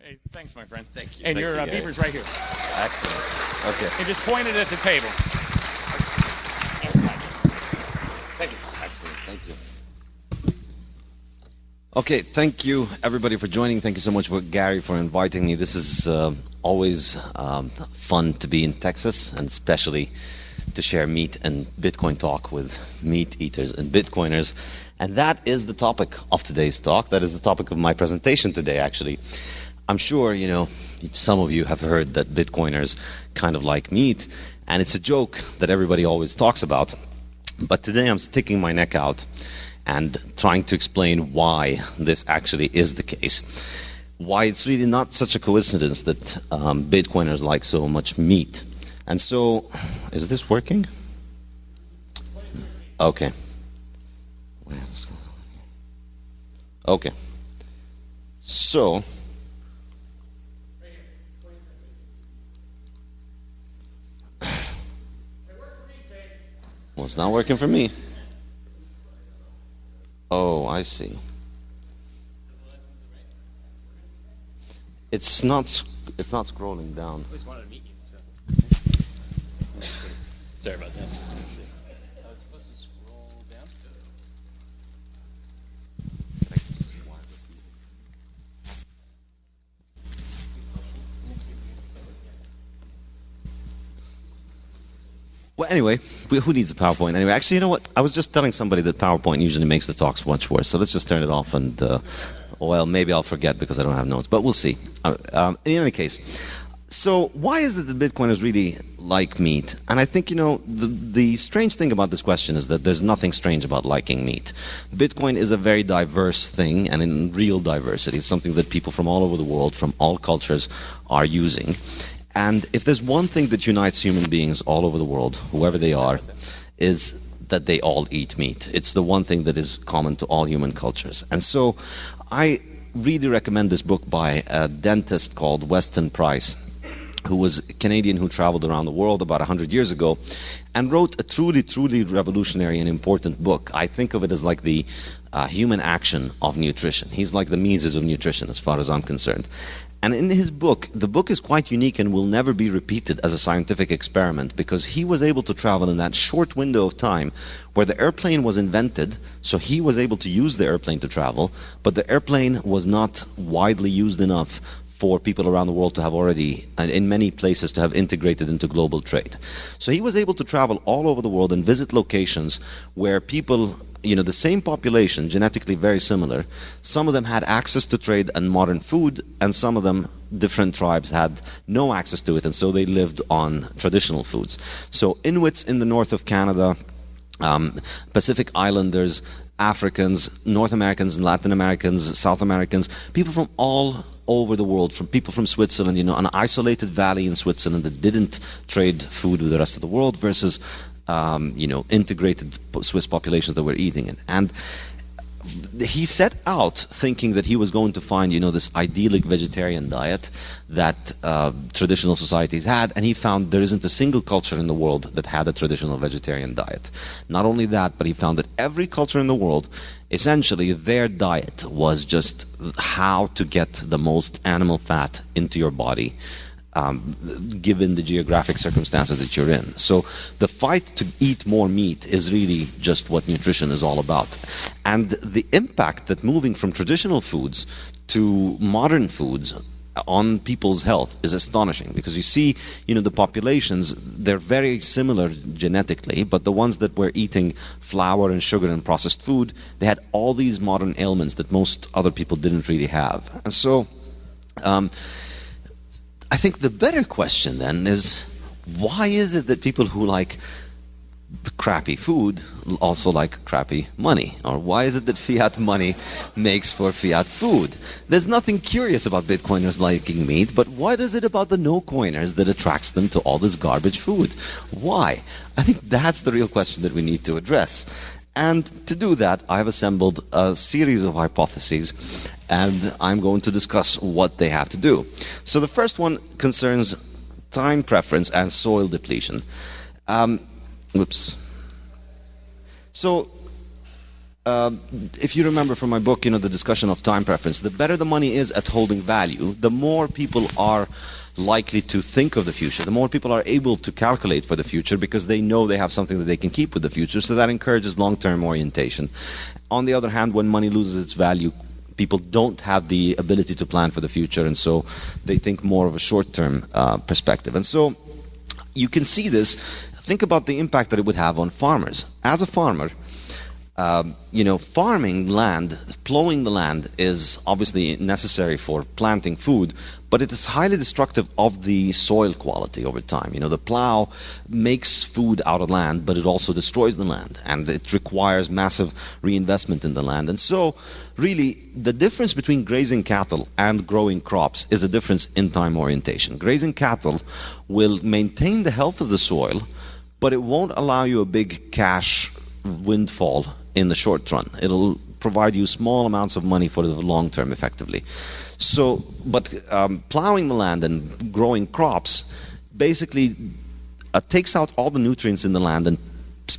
Hey, thanks, my friend. Thank you. And your beeper's right here. Excellent. Okay. And just point it at the table. Thank you. Excellent. Thank you. Okay, thank you everybody for joining. Thank you so much for Gary for inviting me. This is always fun to be in Texas, and especially to share meat and Bitcoin talk with meat eaters and Bitcoiners. And that is the topic of today's talk. That is the topic of my presentation today, actually. I'm sure, some of you have heard that Bitcoiners kind of like meat, and it's a joke that everybody always talks about. But today I'm sticking my neck out and trying to explain why this actually is the case. Why it's really not such a coincidence that Bitcoiners like so much meat. And so, is this working? Okay. Okay. So, well, it's not working for me. Oh, I see. It's not scrolling down. I just wanted to meet you, so. Sorry about that. I was supposed to scroll down. Well, anyway, who needs a PowerPoint? Anyway, actually, you know what? I was just telling somebody that PowerPoint usually makes the talks much worse. So let's just turn it off and, well, maybe I'll forget because I don't have notes. But we'll see. In any case, so why is it that Bitcoiners really like meat? And I think, the strange thing about this question is that there's nothing strange about liking meat. Bitcoin is a very diverse thing, and in real diversity. It's something that people from all over the world, from all cultures, are using. And if there's one thing that unites human beings all over the world, whoever they are, is that they all eat meat. It's the one thing that is common to all human cultures. And so I really recommend this book by a dentist called Weston Price, who was a Canadian who traveled around the world about 100 years ago and wrote a truly, truly revolutionary and important book. I think of it as like the human action of nutrition. He's like the Mises of nutrition as far as I'm concerned. And in his book, the book is quite unique and will never be repeated as a scientific experiment because he was able to travel in that short window of time where the airplane was invented, so he was able to use the airplane to travel, but the airplane was not widely used enough for people around the world to have already, and in many places, to have integrated into global trade. So he was able to travel all over the world and visit locations where people, the same population, genetically very similar, some of them had access to trade and modern food, and some of them, different tribes, had no access to it, and so they lived on traditional foods. So Inuits in the north of Canada, Pacific Islanders, Africans, North Americans, Latin Americans, South Americans, people from all over the world, from people from Switzerland, an isolated valley in Switzerland that didn't trade food with the rest of the world versus, integrated Swiss populations that were eating it. And he set out thinking that he was going to find, this idyllic vegetarian diet that traditional societies had, and he found there isn't a single culture in the world that had a traditional vegetarian diet. Not only that, but he found that every culture in the world, essentially their diet was just how to get the most animal fat into your body, given the geographic circumstances that you're in. So the fight to eat more meat is really just what nutrition is all about. And the impact that moving from traditional foods to modern foods on people's health is astonishing, because you see, the populations, they're very similar genetically, but the ones that were eating flour and sugar and processed food, they had all these modern ailments that most other people didn't really have. And so I think the better question then is, why is it that people who like crappy food also like crappy money? Or why is it that fiat money makes for fiat food? There's nothing curious about Bitcoiners liking meat, but what is it about the no-coiners that attracts them to all this garbage food? Why? I think that's the real question that we need to address. And to do that, I've assembled a series of hypotheses, and I'm going to discuss what they have to do. So the first one concerns time preference and soil depletion. So If you remember from my book, the discussion of time preference, the better the money is at holding value, the more people are likely to think of the future, the more people are able to calculate for the future because they know they have something that they can keep with the future, so that encourages long-term orientation. On the other hand, when money loses its value, people don't have the ability to plan for the future, and so they think more of a short-term perspective. And so you can see this. Think about the impact that it would have on farmers. As a farmer, farming land, plowing the land is obviously necessary for planting food, but it is highly destructive of the soil quality over time. The plow makes food out of land, but it also destroys the land, and it requires massive reinvestment in the land. And so, really, the difference between grazing cattle and growing crops is a difference in time orientation. Grazing cattle will maintain the health of the soil, but it won't allow you a big cash windfall in the short run. It'll provide you small amounts of money for the long term, effectively. So, but plowing the land and growing crops basically takes out all the nutrients in the land and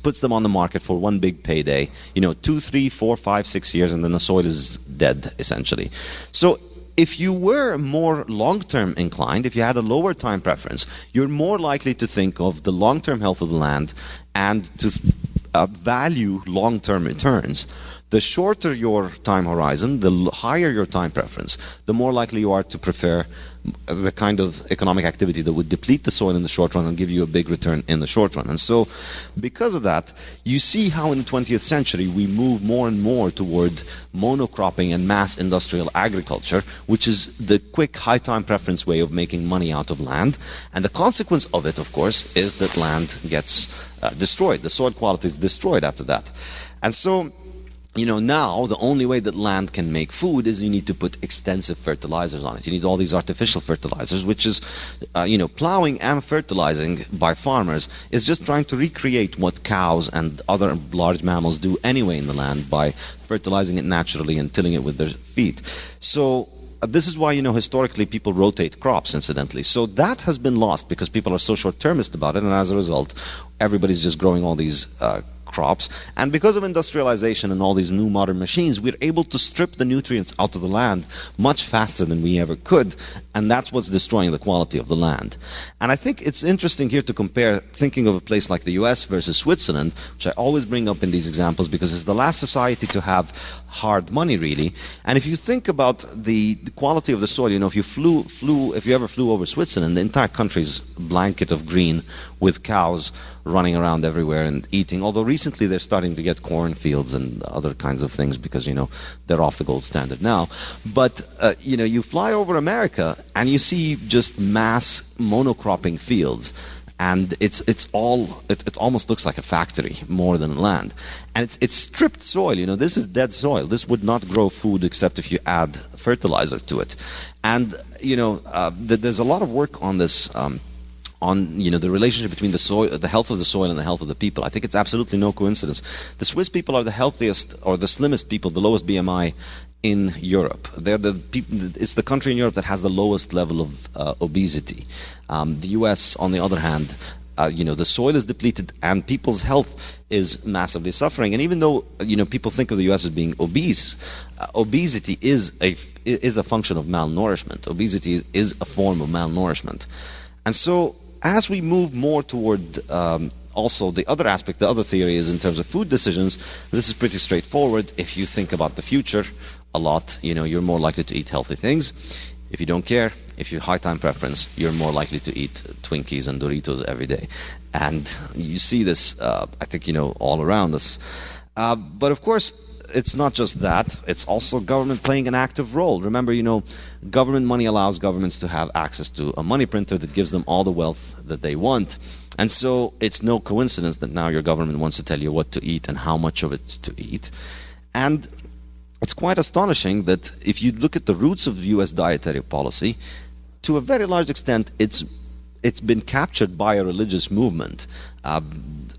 puts them on the market for one big payday. 2, 3, 4, 5, 6 years, and then the soil is dead, essentially. So, if you were more long-term inclined, if you had a lower time preference, you're more likely to think of the long-term health of the land and to value long-term returns. The shorter your time horizon, the higher your time preference, the more likely you are to prefer the kind of economic activity that would deplete the soil in the short run and give you a big return in the short run. And so, because of that, you see how in the 20th century we move more and more toward monocropping and mass industrial agriculture, which is the quick, high time preference way of making money out of land. And the consequence of it, of course, is that land gets destroyed. The soil quality is destroyed after that. And so, now the only way that land can make food is you need to put extensive fertilizers on it. You need all these artificial fertilizers, which is, plowing and fertilizing by farmers is just trying to recreate what cows and other large mammals do anyway in the land by fertilizing it naturally and tilling it with their feet. So this is why, historically people rotate crops, incidentally. So that has been lost because people are so short-termist about it, and as a result, everybody's just growing all these crops. And because of industrialization and all these new modern machines, we're able to strip the nutrients out of the land much faster than we ever could, and that's what's destroying the quality of the land. And I think it's interesting here to compare, thinking of a place like the US versus Switzerland, which I always bring up in these examples because it's the last society to have hard money, really. And if you think about the quality of the soil, if you ever flew over Switzerland, the entire country's blanket of green with cows running around everywhere and eating, although recently they're starting to get cornfields and other kinds of things because, they're off the gold standard now. But, you fly over America and you see just mass monocropping fields. And it almost looks like a factory more than land. And it's stripped soil, this is dead soil. This would not grow food except if you add fertilizer to it. And, there's a lot of work on this, on the relationship between the soil, the health of the soil, and the health of the people. I think it's absolutely no coincidence. The Swiss people are the healthiest or the slimmest people, the lowest BMI in Europe. They're the people. It's the country in Europe that has the lowest level of obesity. The U.S., on the other hand, the soil is depleted and people's health is massively suffering. And even though people think of the U.S. as being obese, obesity is a function of malnourishment. Obesity is a form of malnourishment, and so, as we move more toward also the other aspect, the other theory is in terms of food decisions, this is pretty straightforward. If you think about the future a lot, you're more likely to eat healthy things. If you don't care, if you high time preference, you're more likely to eat Twinkies and Doritos every day. And you see this, I think, all around us. But of course, it's not just that. It's also government playing an active role. Remember, government money allows governments to have access to a money printer that gives them all the wealth that they want. And so it's no coincidence that now your government wants to tell you what to eat and how much of it to eat. And it's quite astonishing that if you look at the roots of U.S. dietary policy, to a very large extent, it's been captured by a religious movement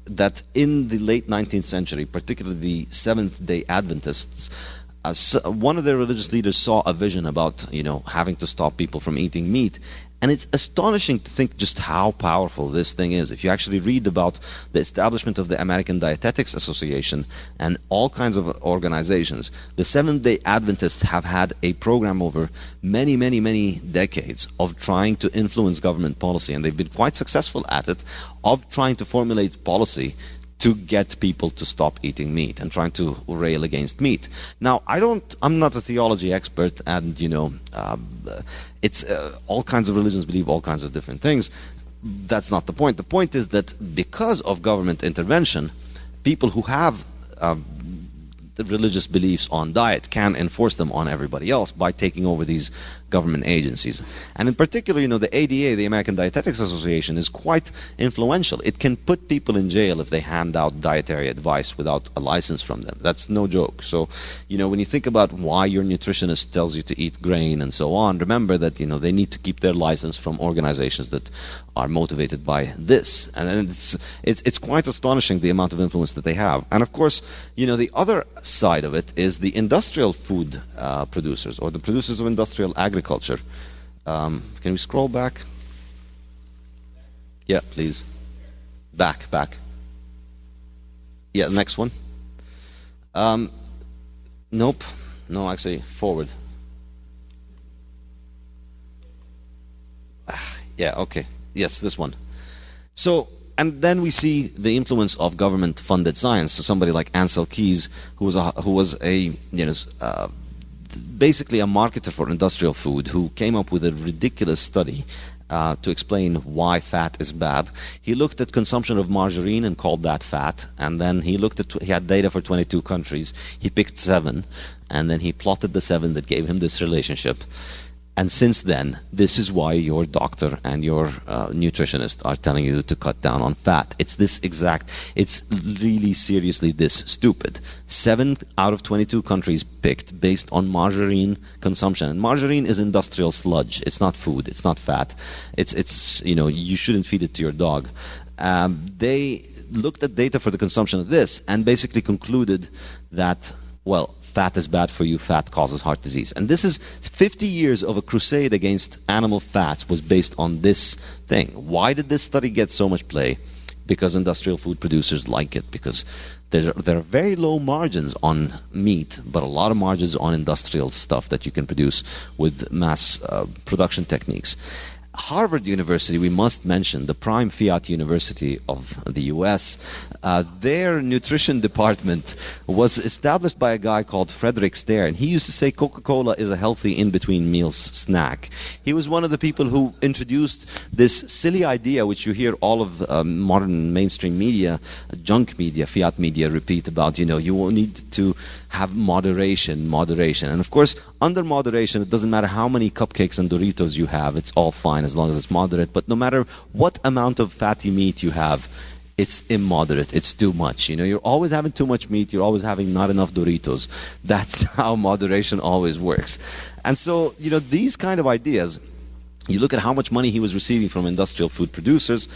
that in the late 19th century, particularly the Seventh-day Adventists, One of their religious leaders saw a vision about, having to stop people from eating meat. And it's astonishing to think just how powerful this thing is. If you actually read about the establishment of the American Dietetics Association and all kinds of organizations, the Seventh-day Adventists have had a program over many, many, many decades of trying to influence government policy, and they've been quite successful at it, of trying to formulate policy to get people to stop eating meat and trying to rail against meat. Now, I'm not a theology expert, and it's all kinds of religions believe all kinds of different things. That's not the point. The point is that because of government intervention, people who have the religious beliefs on diet can enforce them on everybody else by taking over these government agencies. And in particular, the ADA, the American Dietetics Association, is quite influential. It can put people in jail if they hand out dietary advice without a license from them. That's no joke. So, when you think about why your nutritionist tells you to eat grain and so on, remember that, they need to keep their license from organizations that are motivated by this. And it's quite astonishing the amount of influence that they have. And of course, the other side of it is the industrial food producers, or the producers of industrial agriculture. Can we scroll back? Yeah, please. Back. Yeah, the next one. Nope. No, actually, forward. Yeah, okay. Yes, this one. So, and then we see the influence of government-funded science. So somebody like Ansel Keys, who was basically a marketer for industrial food, who came up with a ridiculous study to explain why fat is bad. He looked at consumption of margarine and called that fat, and then he had data for 22 countries. He picked 7, and then he plotted the 7 that gave him this relationship. And since then, this is why your doctor and your nutritionist are telling you to cut down on fat. It's really seriously this stupid. 7 out of 22 countries picked based on margarine consumption. And margarine is industrial sludge. It's not food. It's not fat. You shouldn't feed it to your dog. They looked at data for the consumption of this and basically concluded that, fat is bad for you, fat causes heart disease. And this is 50 years of a crusade against animal fats was based on this thing. Why did this study get so much play? Because industrial food producers like it, because there are very low margins on meat, but a lot of margins on industrial stuff that you can produce with mass production techniques. Harvard University, we must mention, the prime fiat university of the US, their nutrition department was established by a guy called Frederick Stair, and he used to say Coca-Cola is a healthy in-between meals snack. He was one of the people who introduced this silly idea, which you hear all of modern mainstream media, junk media, fiat media repeat about, you will need to have moderation. And of course, under moderation, it doesn't matter how many cupcakes and Doritos you have, it's all fine as long as it's moderate. But no matter what amount of fatty meat you have, it's immoderate, it's too much. You're always having too much meat, you're always having not enough Doritos. That's how moderation always works. And so, these kind of ideas, you look at how much money he was receiving from industrial food producers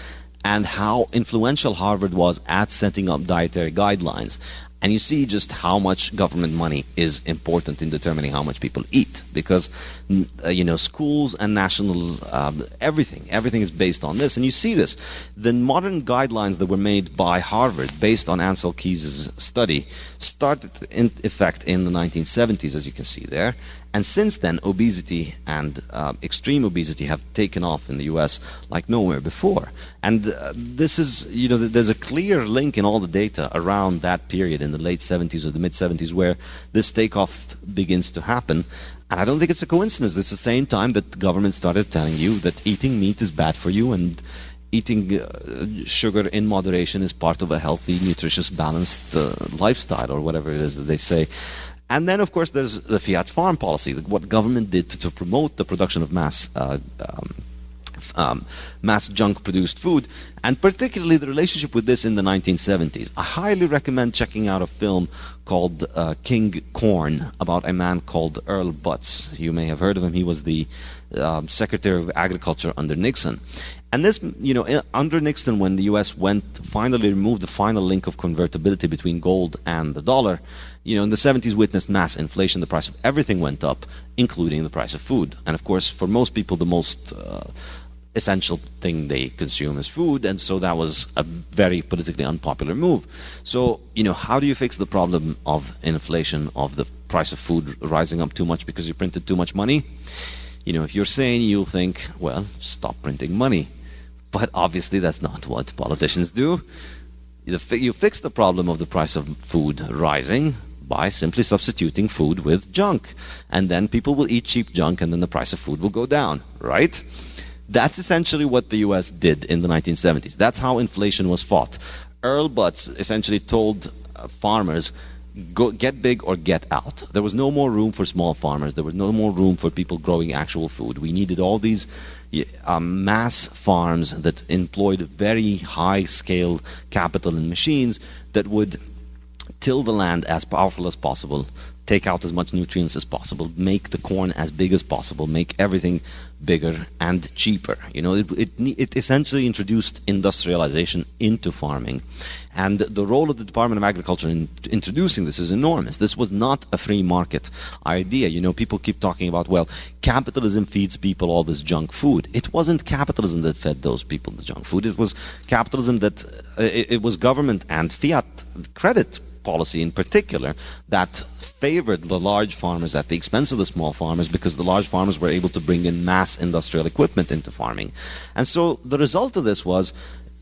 and how influential Harvard was at setting up dietary guidelines. And you see just how much government money is important in determining how much people eat, because schools and national everything is based on this. And you see this. The modern guidelines that were made by Harvard based on Ansel Keys' study started in effect in the 1970s, as you can see there. And since then, obesity and extreme obesity have taken off in the U.S. like nowhere before. And this is, there's a clear link in all the data around that period in the late 70s or the mid-70s where this takeoff begins to happen. And I don't think it's a coincidence. It's the same time that the government started telling you that eating meat is bad for you and eating sugar in moderation is part of a healthy, nutritious, balanced lifestyle, or whatever it is that they say. And then, of course, there's the fiat farm policy, what government did to promote the production of mass junk-produced food, and particularly the relationship with this in the 1970s. I highly recommend checking out a film called King Corn, about a man called Earl Butz. You may have heard of him. He was the Secretary of Agriculture under Nixon. And this, under Nixon, when the U.S. finally removed the final link of convertibility between gold and the dollar, in the 70s witnessed mass inflation. The price of everything went up, including the price of food. And of course, for most people, the most essential thing they consume is food, and so that was a very politically unpopular move. So, how do you fix the problem of inflation, of the price of food rising up too much because you printed too much money? If you're sane, you'll think, well, stop printing money. But obviously that's not what politicians do. You fix the problem of the price of food rising by simply substituting food with junk. And then people will eat cheap junk, and then the price of food will go down, right? That's essentially what the U.S. did in the 1970s. That's how inflation was fought. Earl Butz essentially told farmers, go get big or get out. There was no more room for small farmers. There was no more room for people growing actual food. We needed all these mass farms that employed very high-scale capital and machines that would till the land as powerful as possible, take out as much nutrients as possible, make the corn as big as possible, make everything bigger and cheaper. It essentially introduced industrialization into farming. And the role of the Department of Agriculture in introducing this is enormous. This was not a free market idea. People keep talking about, well, capitalism feeds people all this junk food. It wasn't capitalism that fed those people the junk food. It was capitalism that, it was government and fiat credit policy in particular that favored the large farmers at the expense of the small farmers, because the large farmers were able to bring in mass industrial equipment into farming. And so the result of this was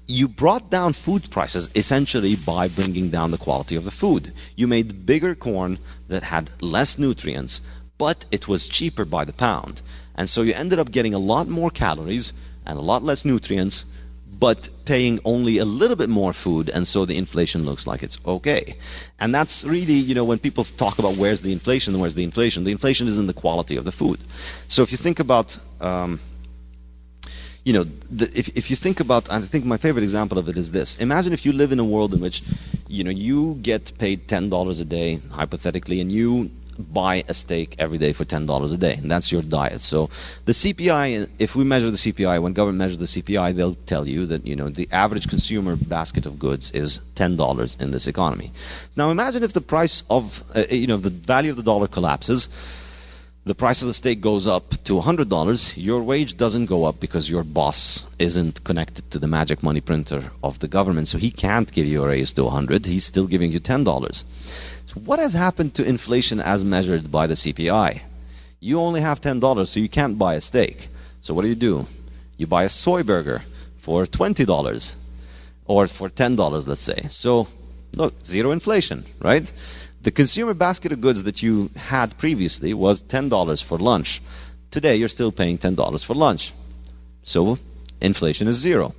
you brought down food prices essentially by bringing down the quality of the food. You made bigger corn that had less nutrients, but it was cheaper by the pound. And so you ended up getting a lot more calories and a lot less nutrients, but paying only a little bit more food, and so the inflation looks like it's okay. And that's really, when people talk about where's the inflation, the inflation is in the quality of the food. So if you think about, if you think about, and I think my favorite example of it is this. Imagine if you live in a world in which, you get paid $10 a day, hypothetically, and you buy a steak every day for $10 a day, and that's your diet. So the CPI, if we measure the CPI, when government measures the CPI, they'll tell you that the average consumer basket of goods is $10 in this economy. Now imagine if the price of the value of the dollar collapses, the price of the steak goes up to $100, your wage doesn't go up because your boss isn't connected to the magic money printer of the government, so he can't give you a raise to $100, he's still giving you $10. What has happened to inflation as measured by the CPI? You only have $10, so you can't buy a steak. So what do? You buy a soy burger for $20, or for $10, let's say. So, look, zero inflation, right? The consumer basket of goods that you had previously was $10 for lunch. Today, you're still paying $10 for lunch. So, inflation is zero.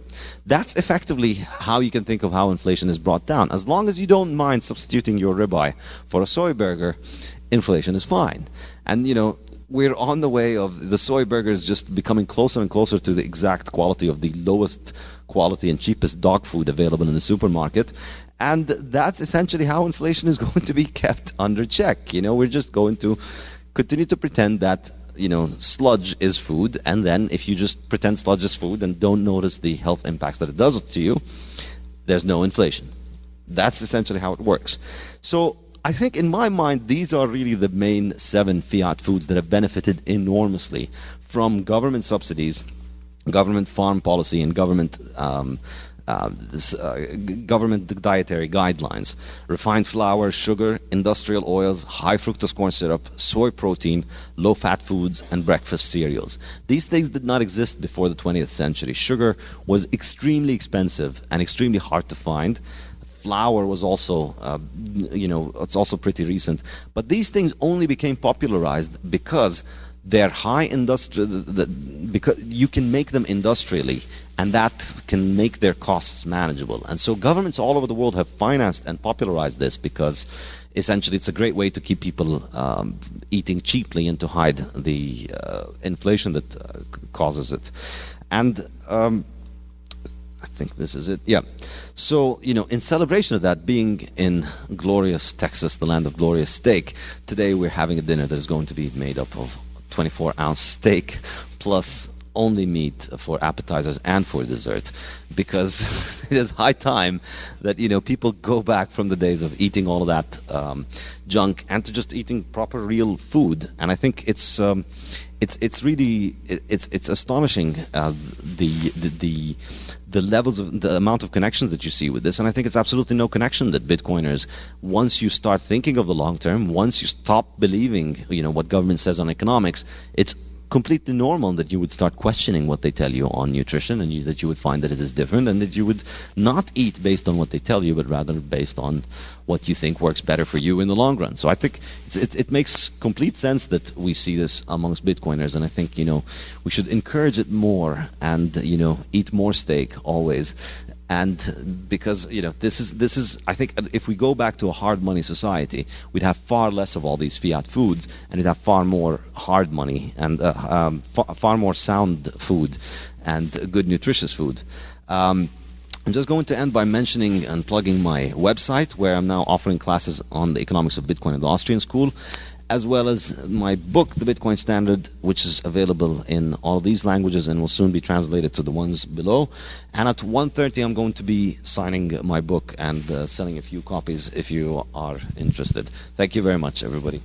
That's effectively how you can think of how inflation is brought down. As long as you don't mind substituting your ribeye for a soy burger, inflation is fine. And, we're on the way of the soy burgers just becoming closer and closer to the exact quality of the lowest quality and cheapest dog food available in the supermarket. And that's essentially how inflation is going to be kept under check. We're just going to continue to pretend that sludge is food, and then if you just pretend sludge is food and don't notice the health impacts that it does to you, there's no inflation. That's essentially how it works. So I think in my mind, these are really the main 7 fiat foods that have benefited enormously from government subsidies, government farm policy, and government government dietary guidelines. Refined flour, sugar, industrial oils, high fructose corn syrup, soy protein, low-fat foods, and breakfast cereals. These things did not exist before the 20th century. Sugar was extremely expensive and extremely hard to find. Flour was also, it's also pretty recent. But these things only became popularized because they're high because you can make them industrially, and that can make their costs manageable. And so governments all over the world have financed and popularized this because essentially it's a great way to keep people eating cheaply and to hide the inflation that causes it. And I think this is it. Yeah. So, in celebration of that, being in glorious Texas, the land of glorious steak, today we're having a dinner that is going to be made up of 24-ounce steak plus only meat for appetizers and for dessert, because it is high time that people go back from the days of eating all of that junk and to just eating proper real food. And I think it's really astonishing the levels of the amount of connections that you see with this. And I think it's absolutely no connection that Bitcoiners, once you start thinking of the long term, once you stop believing what government says on economics, it's completely normal that you would start questioning what they tell you on nutrition, and that you would find that it is different, and that you would not eat based on what they tell you, but rather based on what you think works better for you in the long run. So I think it makes complete sense that we see this amongst Bitcoiners, and I think we should encourage it more, and eat more steak always. And because this is I think if we go back to a hard money society, we'd have far less of all these fiat foods, and we'd have far more hard money and far more sound food and good nutritious food. I'm just going to end by mentioning and plugging my website, where I'm now offering classes on the economics of Bitcoin at the Austrian School, as well as my book, The Bitcoin Standard, which is available in all these languages and will soon be translated to the ones below. And at 1:30, I'm going to be signing my book and selling a few copies if you are interested. Thank you very much, everybody.